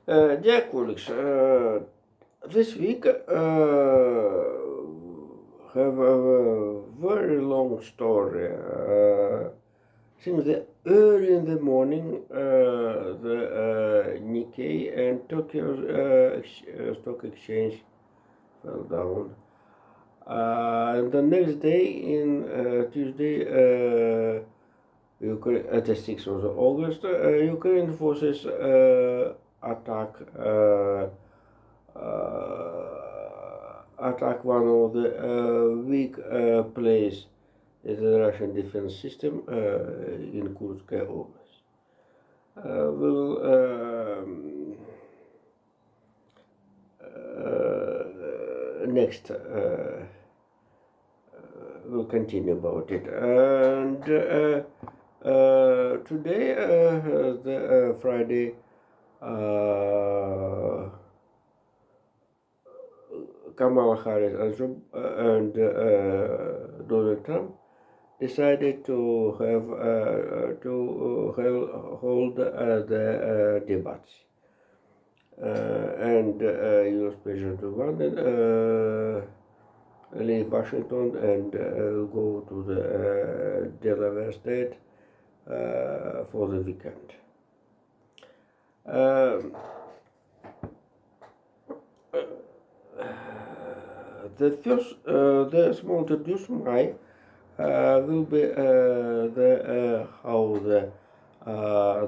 Dear colleagues, this week have a very long story. Since the early in the morning, the Nikkei and Tokyo Stock Exchange fell down. And the next day, in Tuesday, Ukraine, at the 6th of August, Ukraine forces attack attack one of the weak place in the Russian defense system in Kursk Oblast. We will next we'll continue about it. And today, the Friday, Kamala Harris and Donald Trump decided to have hold the debates, and U.S. President Biden leave Washington and go to the Delaware state for the weekend. The small introduction will be how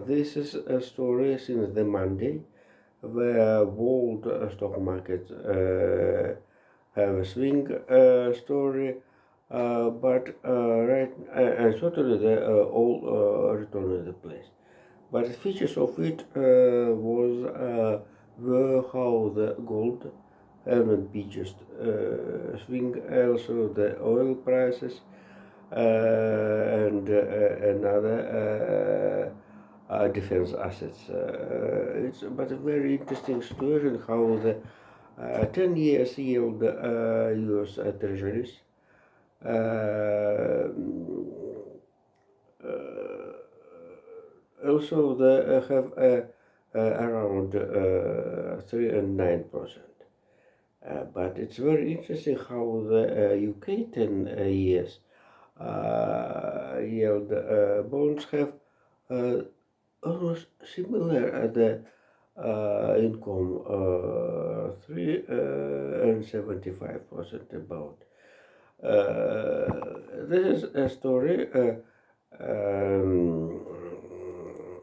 this is a story since the Monday, where world stock markets have a swing story, but right and certainly they all return to the place. But the features of it were how the gold haven't been just swing, also the oil prices and other defense assets. It's but a very interesting situation how the 10 years yield US treasuries also they have around 3 and 9%. But it's very interesting how the UK 10 years yield bonds have almost similar the income 3 and 75% about. This is a story,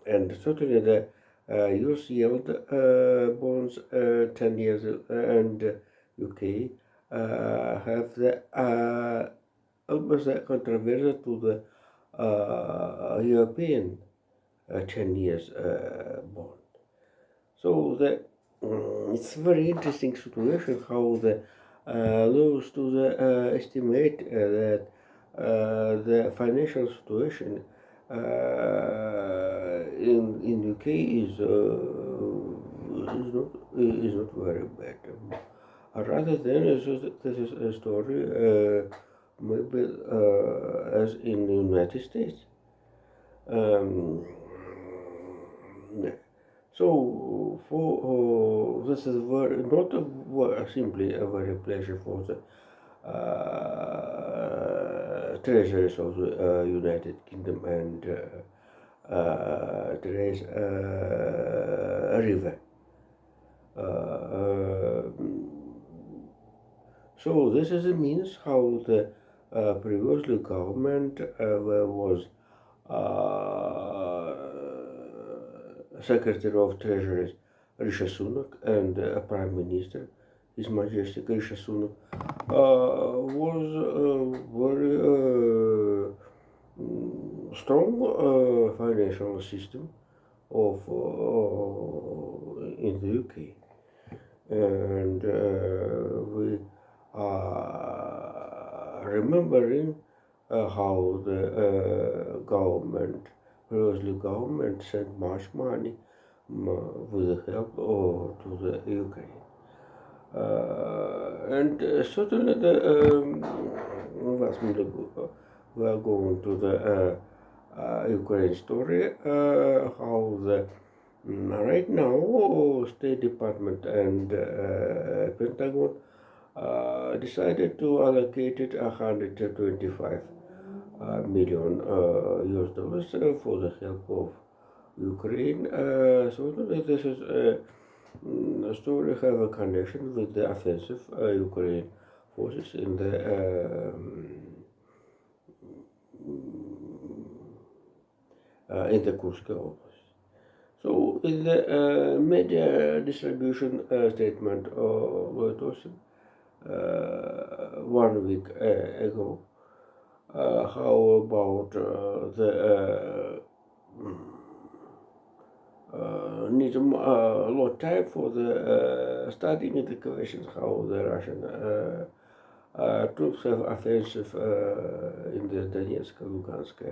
and certainly the US yield bonds 10 years and UK have the almost controversial to the European 10 years bond. So it's a very interesting situation how the laws to the estimate that the financial situation in UK is not very bad. Rather than this is a story maybe as in the United States. So for this is not simply a very pleasure for the treasuries of the United Kingdom and Theresa River. So this is a means how the previously government was Secretary of Treasury Rishi Sunak and Prime Minister His Majesty Rishi Sunak was very strong financial system of in the UK, and we are remembering how the government, previously government, sent much money with the help to the Ukraine. And certainly we are going to the Ukraine story, how the Right now, State Department and Pentagon decided to allocate it 125 million US dollars for the help of Ukraine. So this is a story have a connection with the offensive Ukraine forces in the Kursk Oblast. So in the media distribution statement, Lloyd Austin, 1 week ago, how about the need a lot time for the studying the questions how the Russian troops have offensive in the Donetsk, Lugansk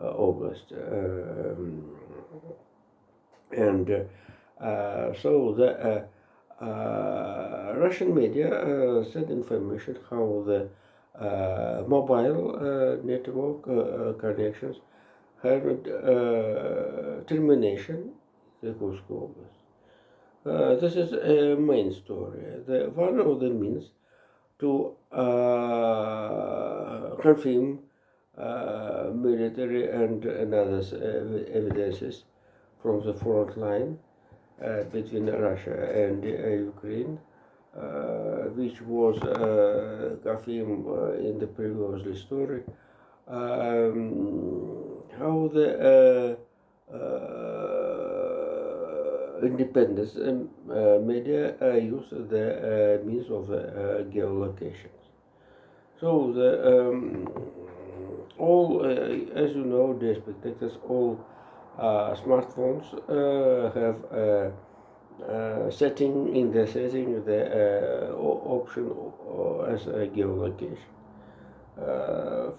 Oblast, and so the Russian media sent information how the mobile network connections had termination in the Kursk Oblast. This is a main story. One of the means to confirm military and other evidences from the front line between Russia and Ukraine, which was confirmed in the previous story, how the independence media use the means of geolocation. So all, as you know, the spectators, all smartphones have setting in the setting the option as a geolocation.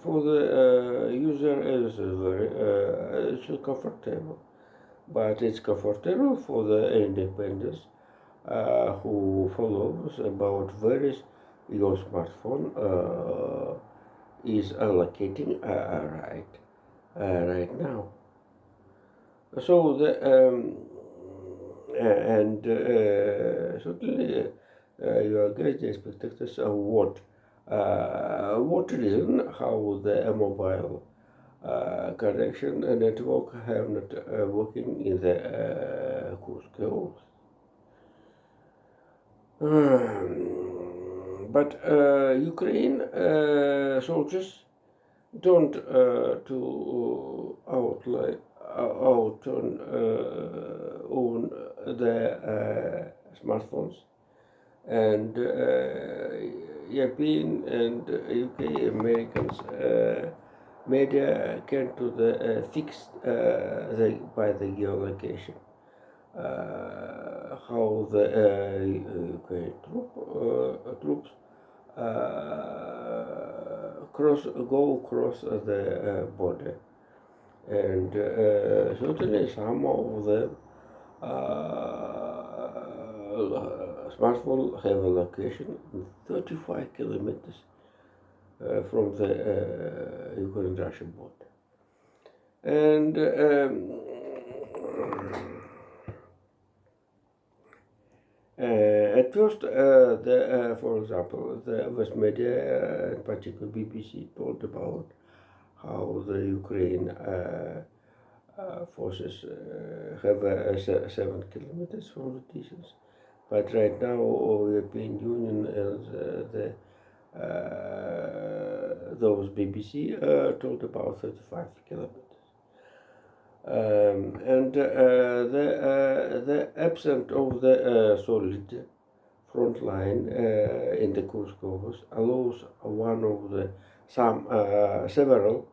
For the user, it's very it's comfortable, but it's comfortable for the independents who follows about where is your smartphone is allocating right now. So the and certainly your guys expectations are what reason how the mobile connection network have not working in the Kursk Oblast. But Ukraine soldiers don't to outline out on the smartphones, and European and UK Americans media came to the fixed by the geolocation. How the Ukraine troops go across the border, and certainly some of them smartphone have a location 35 kilometers from the Ukraine-Russian border, and at first, for example, the West media, in particular BBC, told about how the Ukraine forces have 7 kilometers from the distance. But right now, European Union and those BBC told about 35 kilometers. And the absence of the solid front line in the Kursk Oblast allows one of the several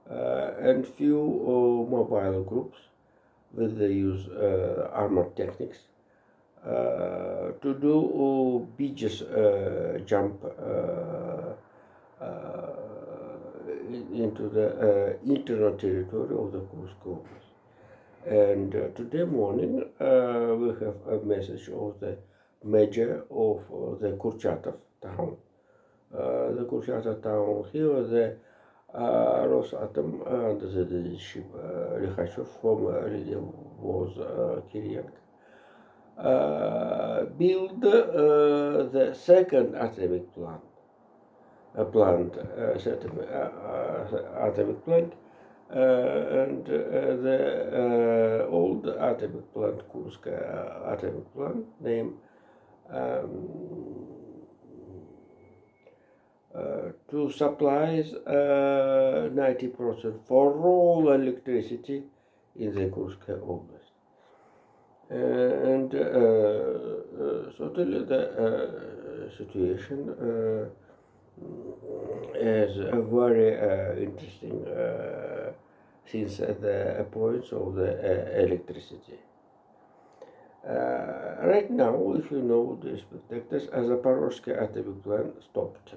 and few mobile groups with the use armored techniques to do beaches jump into the internal territory of the Kursk Oblast. And today morning we have a message of the mayor of the Kurchatov town. The Kurchatov town here, the Rosatom under the leadership Likhachov, former leader was Kirienko, built the second atomic atomic plant, and the old atomic plant, Kursk atomic plant, named um, to supplies 90% for all electricity in the Kursk Oblast. And certainly the situation is very interesting since the points of the electricity. Right now, if you know the spectators, as a Zaporozhye atomic plant stopped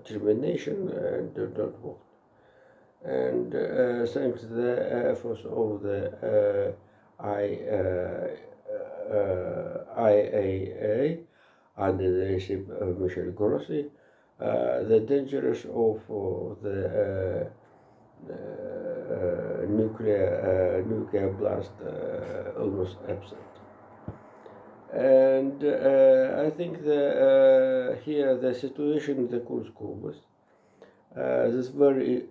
termination and did not work. And thanks to the efforts of the IAEA under the leadership of Michel Grossi, the dangers of the nuclear blast almost absent. And I think here the situation in the Kursk Oblast, this very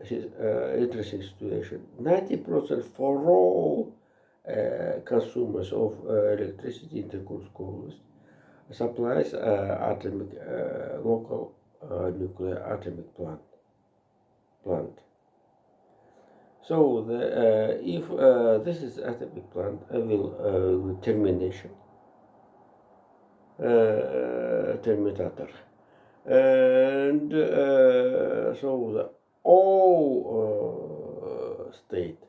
interesting situation. 90% for all consumers of electricity in the Kursk Oblast supplies atomic local nuclear atomic plant. So if this is atomic plant, will termination. Terminator, and so the all state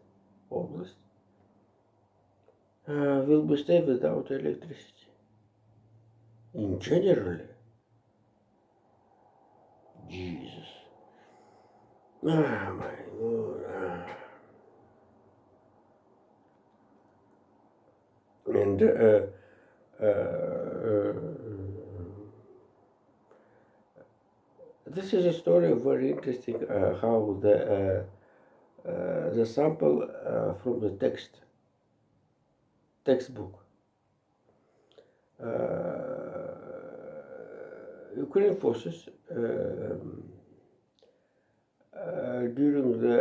oblast will be stay without electricity. In general, Jesus, my God, and this is a story very interesting how the sample from the textbook. Ukrainian forces during the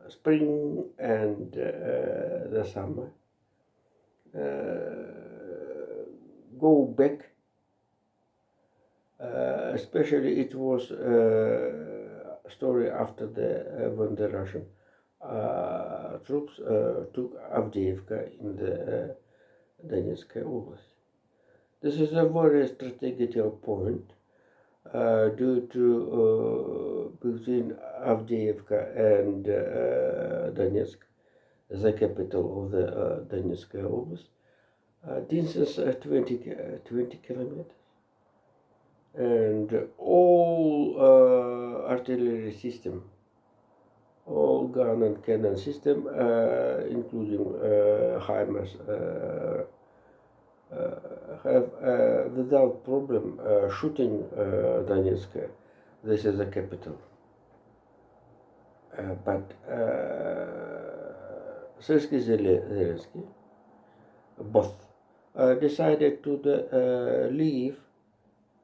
spring and the summer go back. Especially it was a story after when the Russian troops took Avdiivka in the Donetsk Oblast. This is a very strategical point due to between Avdiivka and Donetsk, the capital of the Donetsk Oblast, distance 20 kilometers. And all artillery system, all gun and cannon system, including HIMARS, have without problem shooting Donetsk. This is the capital. But Zelensky both decided to leave.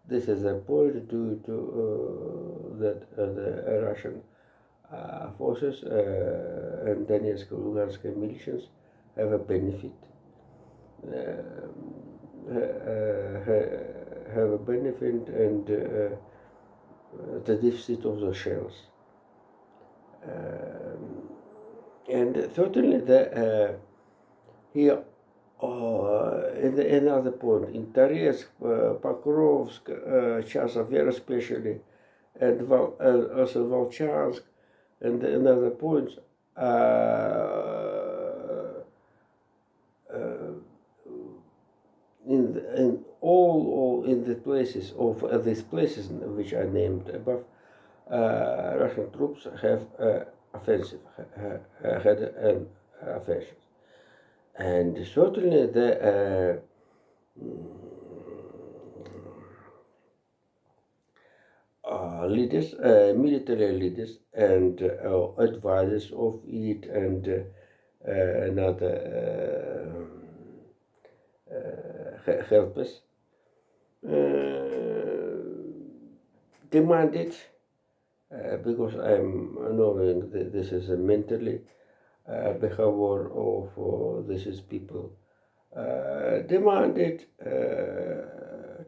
This is a point due to that the Russian forces and Donetsk Lugansk militias have a benefit. Have a benefit and the deficit of the shells. And certainly here in another point, in Toretsk, Pokrovsk, Chasiv very especially, and also Volchansk, and another points, in all in the places of these places which I named above, Russian troops have offensive, had an offensive. And certainly the leaders, military leaders and advisors of it and another helpers demanded, because I'm knowing that this is a mentally behavior of this is people demanded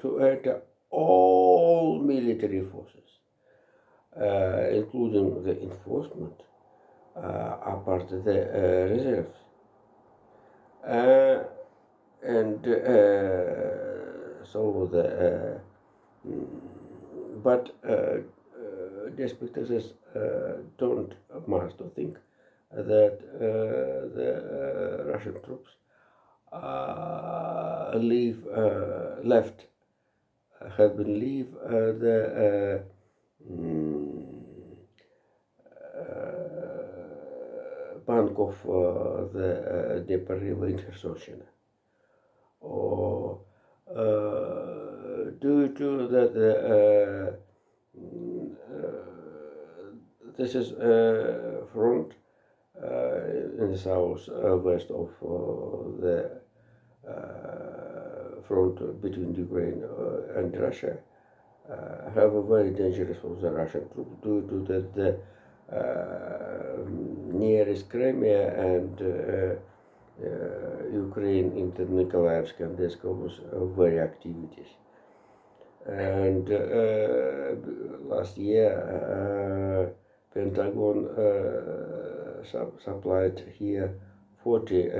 to enter all military forces, including the enforcement, apart the reserves. And so the but the spectators don't must think that the Russian troops left have been leave the bank of the Dnieper River in Kherson, or due to that this is front in the south west of the front between Ukraine and Russia, have a very dangerous for the Russian troops due to that the nearest Crimea and Ukraine into Nikolaevsk and this goes very activities. And last year, Pentagon supplied here 40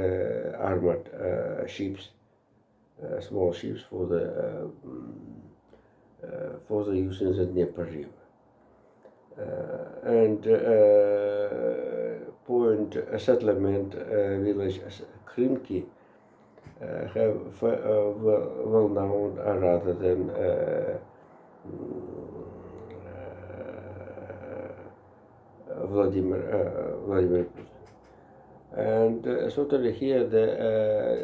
armored ships, small ships for the use in the Dnieper River. And point settlement village Krimki have well known rather than Vladimir Putin. And certainly here the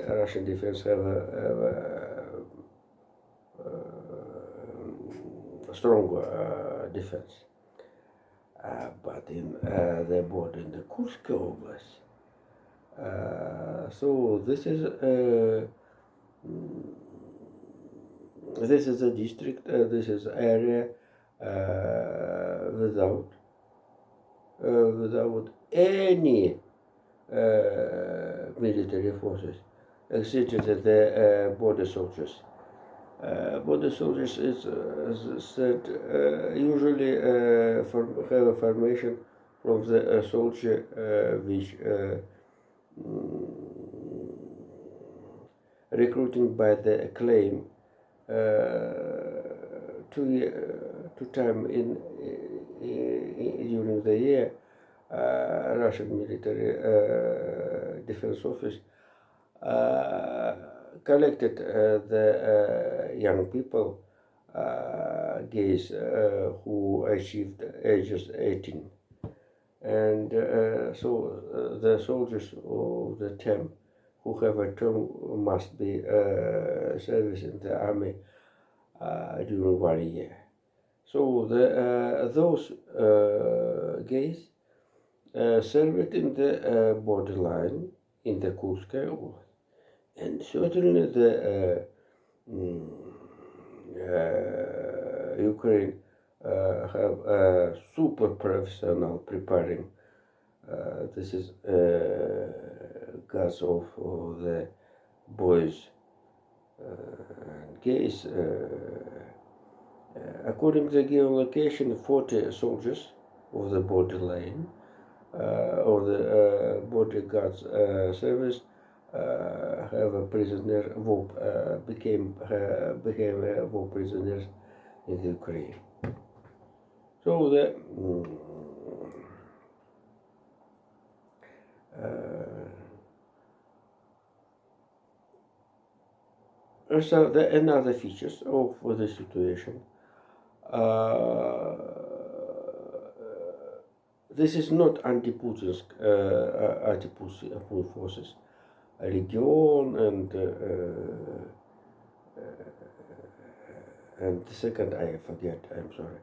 Russian defense have a strong defense. But in the border in the Kursk Oblast, so this is a district, this is area without any military forces, except the border soldiers. Border soldiers is said usually have a formation from the soldier which recruiting by the claim to time in during the year. Russian military defense office collected the young people, gays who achieved ages 18. And so the soldiers of the term who have a term must be service in the army during 1 year. So those gays served in the borderline in the Kursk Oblast. And certainly the Ukraine have super professional preparing. This is guys of the boys and gays. According to the geolocation, 40 soldiers of the borderline of the border guards service have a prisoner became war prisoners in the Ukraine. So the another features of the situation. This is not anti-Putin's anti-Putin forces. Legion and the second I forget. I'm sorry.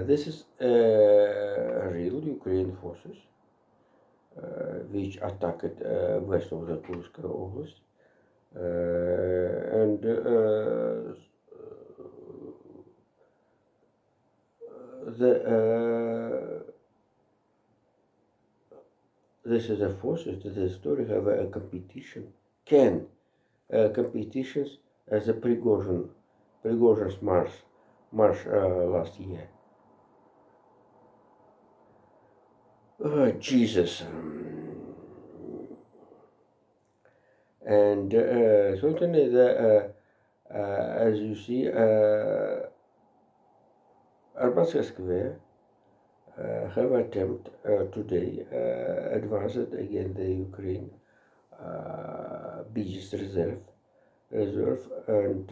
This is real Ukrainian forces which attacked west of the Kursk Oblast. And this is a forces that the story have a competition, competitions as a Prigozhin's march last year. Jesus. And certainly, as you see, Arbatska Square have attempt today advanced against the Ukraine biggest reserve, and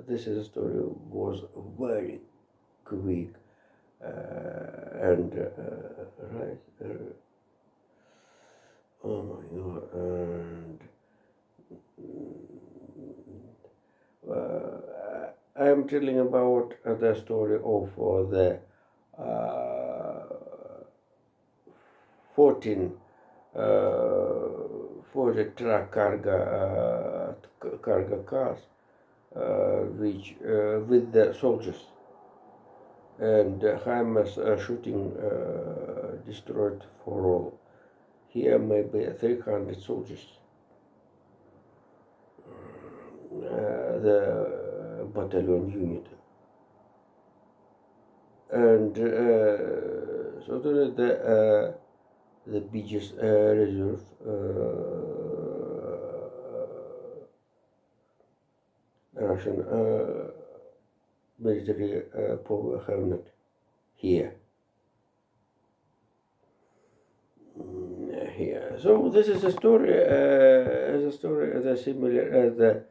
this is a story was very quick and right. Oh my God! And I am telling about the story of the 14 for the truck cargo cars, which with the soldiers, and Hamas shooting destroyed for all. Here maybe 300 soldiers. The battalion unit, and so the biggest reserve Russian military power have not here. Here. So this is a story, the similar as the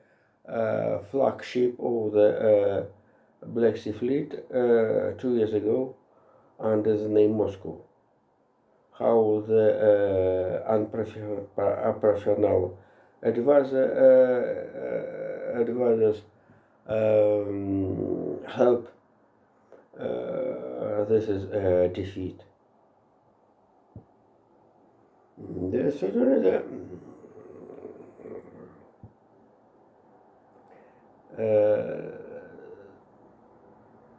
flagship of the Black Sea Fleet 2 years ago under the name Moscow. How the unprofessional advisors help this is defeat. There's certainly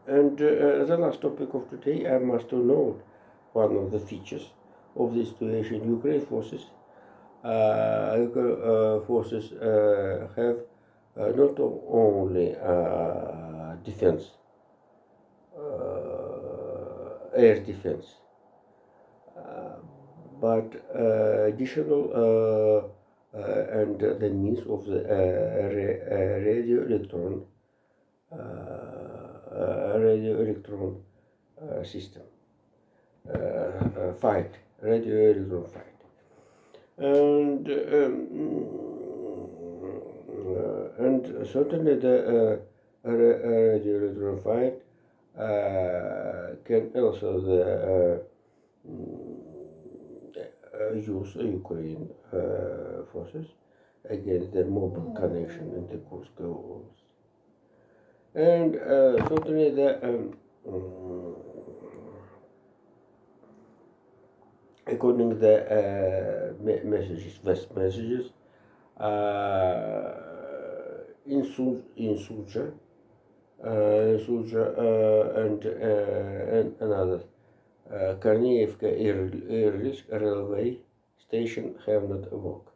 and the last topic of today, I must note one of the features of the situation. Ukraine forces have not only defense, air defense, but additional and the means of the radio electron system radio electron fight, and certainly the radio electron fight can also use Ukraine forces against the mobile connection in the Kursk Oblast. And certainly according to the West messages, in Suja and another Korneevka Air railway station have not worked.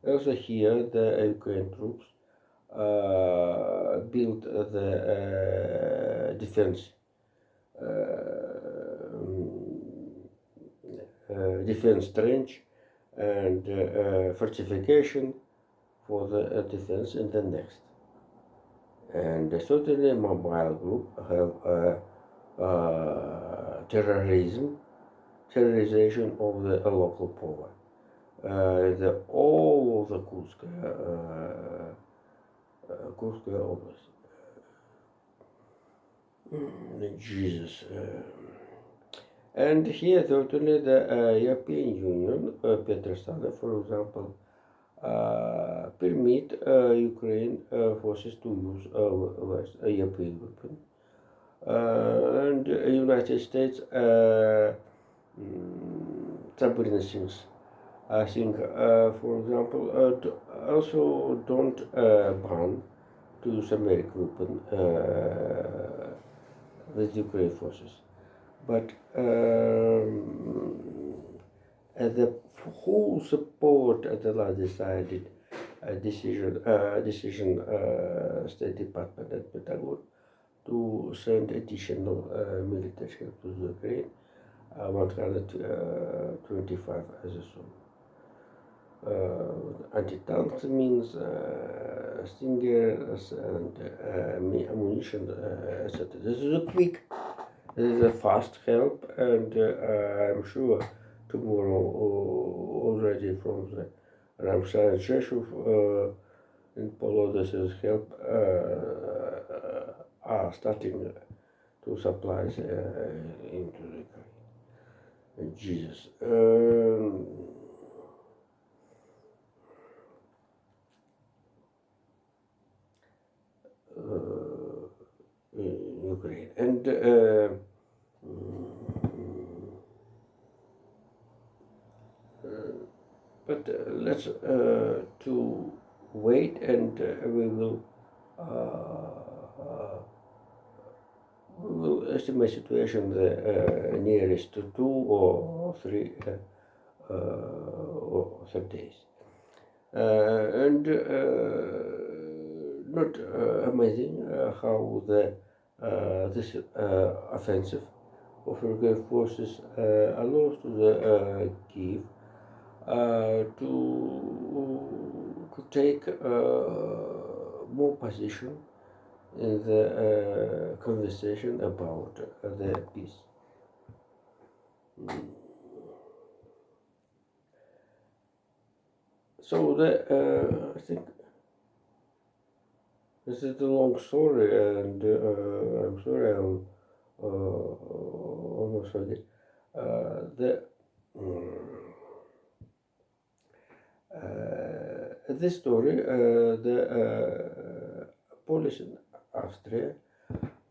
Also here, the Ukraine troops built the defense trench and fortification for the defense in the next. And certainly mobile group have terrorization of the local power. All of the Kursk Oblast. Jesus. And here, certainly, the European Union, Petr Stanoyev, for example, permit Ukraine forces to use European weapons. And United States Sabrina sings. I think, for example, also don't ban to use American weapon with Ukraine forces. But the whole support at the last decided decision State Department and Pentagon to send additional military help to Ukraine, 125 as a sum. Anti-tank means Stingers and ammunition, etc. This is a fast help, and I'm sure tomorrow already from the Ramstein Cheshov in Polo, this is help are starting to supply into the Jesus. In Ukraine and but let's to wait, and we will estimate situation the nearest to 2 or 3 days, and not amazing how the this offensive of Ukraine forces allows to the Kiev to take more position in the conversation about the peace. So I think this is a long story, and I'm sorry I'm almost forget. This story, the police in Austria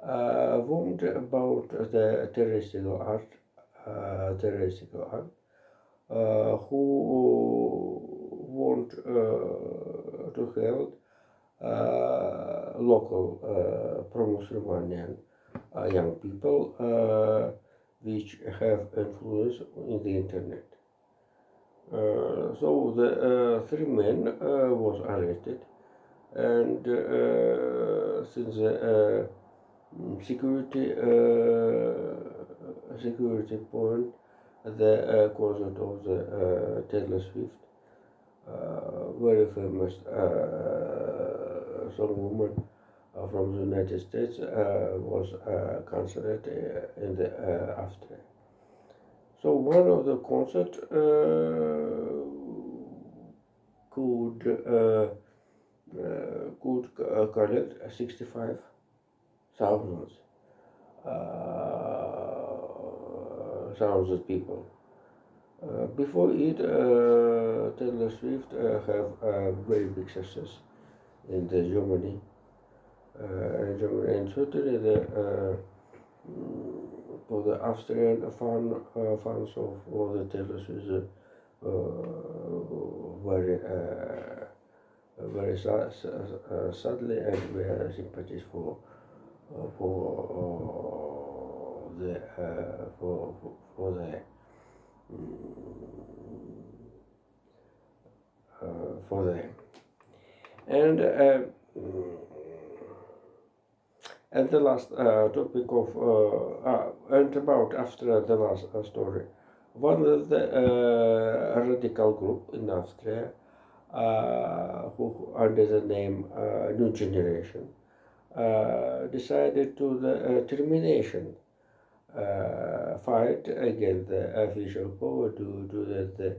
warned about the terrorist act, who want to help local pro-Muslim young people which have influence in the internet. So the 3 men was arrested, and since the security point, the concert of the Taylor Swift, very famous songwoman from the United States, was cancelled in the after. So one of the concert could collect 65,000 people. Before it, Taylor Swift have very big success in the Germany, and certainly for the Austrian fans of all the Taylor Swift, very sadly, and we are sympathies for the for them. And the last topic of and about after the last story, one of the radical group in Austria, who under the name New Generation, decided to the termination fight against the official power to do the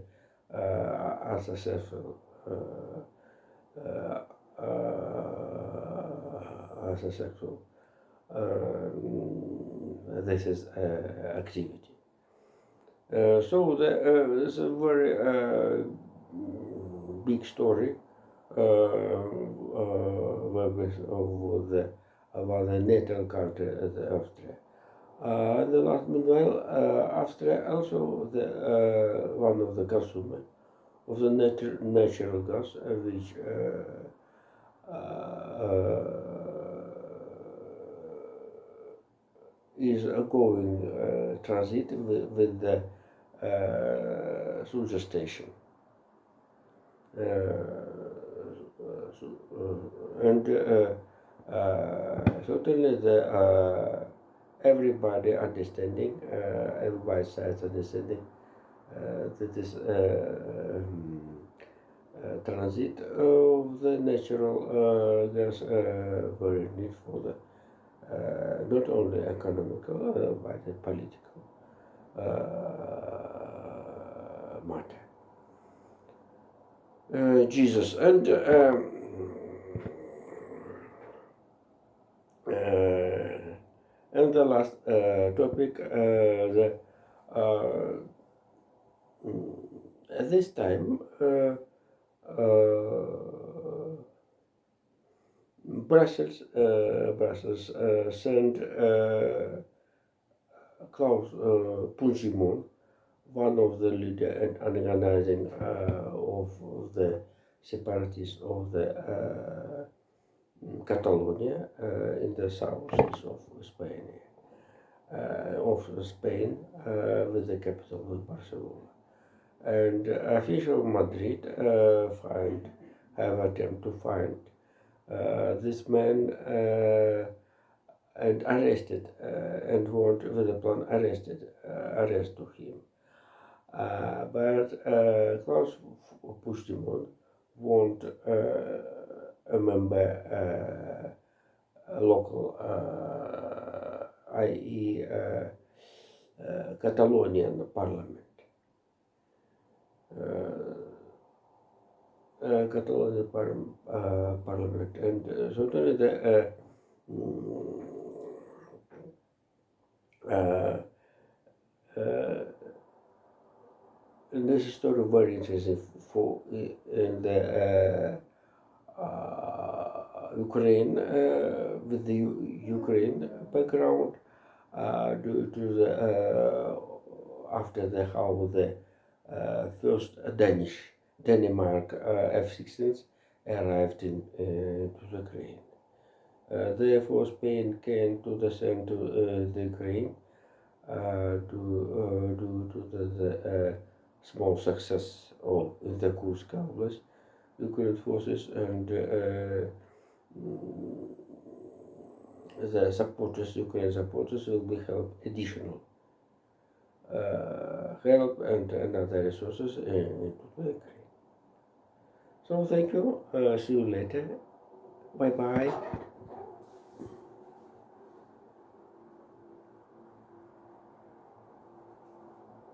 unsuccessful this is activity. So this is a very big story about the neutral country, Austria. The last meanwhile, Austria also the one of the consumer of the natural gas, which is going transit with the Sulzer station. And certainly the everybody understanding, everybody sides understanding that is transit of the natural gas very need for the not only economical but the political matter. Jesus and the last topic, at this time, Brussels sent Klaus Puigdemont, one of the leader and organizing of the separatists of the Catalonia in the southeast of Spain, with the capital of Barcelona. And official Madrid have attempt to find this man and arrested and want with a plan arrest to him. But Klaus Puigdemont want a member local, i.e. Catalonian parliament. Catalonian parliament, and certainly the and this is story very interesting for in the Ukraine with the Ukraine background due to the after the how the first Denmark F-16s arrived in to the Ukraine. Therefore, Spain came to the center the Ukraine due to the small success of in the Kursk Oblast, Ukraine forces and the supporters, Ukraine supporters, will be helped additional help and other resources into the Ukraine. So thank you. See you later. Bye bye.